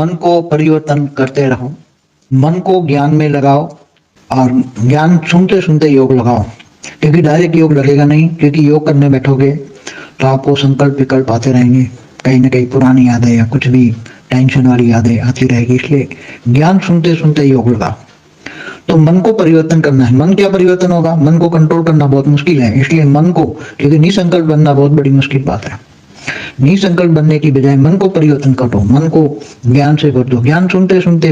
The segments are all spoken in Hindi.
मन को परिवर्तन करते रहो, मन को ज्ञान में लगाओ और ज्ञान सुनते सुनते योग लगाओ, क्योंकि डायरेक्ट योग लगेगा नहीं, क्योंकि योग करने बैठोगे तो आपको संकल्प विकल्प आते रहेंगे, कहीं ना कहीं पुरानी यादें या कुछ भी टेंशन वाली यादें आती रहेगी। इसलिए ज्ञान सुनते सुनते योग लगाओ। तो मन को परिवर्तन करना है। मन क्या परिवर्तन होगा? मन को कंट्रोल करना बहुत मुश्किल है, इसलिए मन को, क्योंकि निसंकल्प बनना बहुत बड़ी मुश्किल बात है, निसंकल्प बनने की बजाय मन को परिवर्तन करो, मन को ज्ञान से भर दो। ज्ञान सुनते सुनते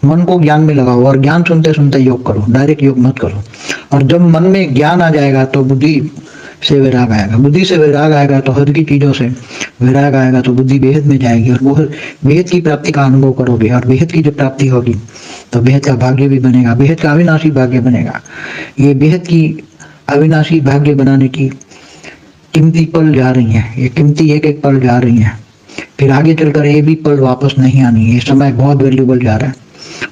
मन को ज्ञान में लगाओ और ज्ञान सुनते सुनते योग करो, डायरेक्ट योग मत करो। और जब मन में ज्ञान आ जाएगा तो बुद्धि से वैराग आएगा, बुद्धि से वैराग आएगा तो हर की चीजों से वैराग आएगा, तो बुद्धि बेहद में जाएगी और वो बेहद की प्राप्ति का अनुभव करोगे। और बेहद की जब प्राप्ति होगी तो बेहद का भाग्य भी बनेगा, बेहद का अविनाशी भाग्य बनेगा। ये बेहद की अविनाशी भाग्य बनाने की कीमती पल जा रही है, ये कीमती एक एक पल जा रही है, फिर आगे चलकर ये भी पल वापस नहीं आनी है। ये समय बहुत वैल्यूबल जा रहा है,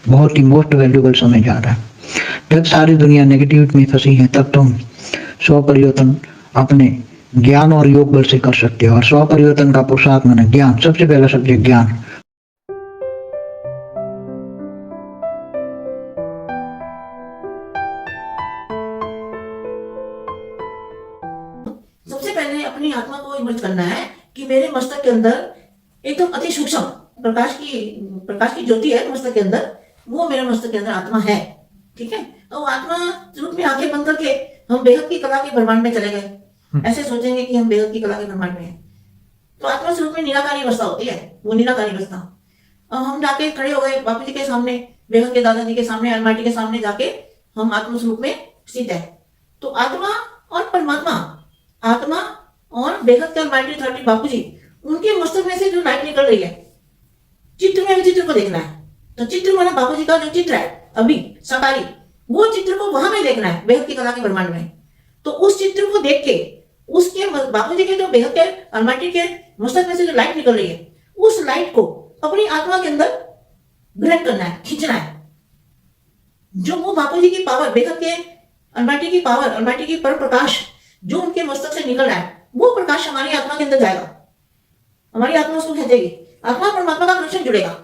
बहुत ही मोस्ट वैल्यूबल समय जा रहा है। जब सारी दुनिया नेगेटिविटी में फंसी है तब तुम स्व परिवर्तन अपने ज्ञान और योग बल से कर सकते हो। और स्व परिवर्तन का पुरुषार्थ माने ज्ञान, सबसे पहला सब्जेक्ट ज्ञान। सबसे पहले अपनी आत्मा को इमर्ज करना है कि मेरे मस्तक के अंदर एकदम अति सूक्ष्म प्रकाश की ज्योति है मस्तक के अंदर, वो मेरे मस्तक के अंदर आत्मा है। ठीक है, तो आत्मा रूप में आंखें बंद करके हम बेहद की कला के ब्रह्मांड में चले गए, ऐसे सोचेंगे कि हम बेहद की कला के ब्रह्मांड में हैं। तो आत्मा स्वरूप में निराकारी अवस्था होती है, वो निराकारी अवस्था। अब हम जाके खड़े हो गए बापू जी के सामने, बेहद के दादाजी के सामने, अलमाटी के सामने जाके हम आत्म स्वरूप में स्थित है। तो आत्मा और परमात्मा, आत्मा और बेहद के अलमाटी अथॉरिटी बापू जी, उनके मस्तक में से जो लाइट निकल रही है, चित्र में चित्र को देखना है। तो चित्र माना बापू जी का जो चित्र है अभी साकारी, वो चित्र को वहां में देखना है बेहद की कला के ब्रह्मांड में। तो उस चित्र को देख के उसके बापू जी के जो बेहद के अलमाटी के मस्तक में से जो लाइट निकल रही है, उस लाइट को अपनी आत्मा के अंदर ग्रहण करना है, खींचना है। जो वो बापू जी की पावर, बेहद के अलमाटी की पावर, अलमाटी की पर प्रकाश जो उनके मस्तक से निकल रहा है, वो प्रकाश हमारी आत्मा के अंदर जाएगा, हमारी आत्मा उसको खींचेगी, आत्मा परमात्मा का कनेक्शन जुड़ेगा।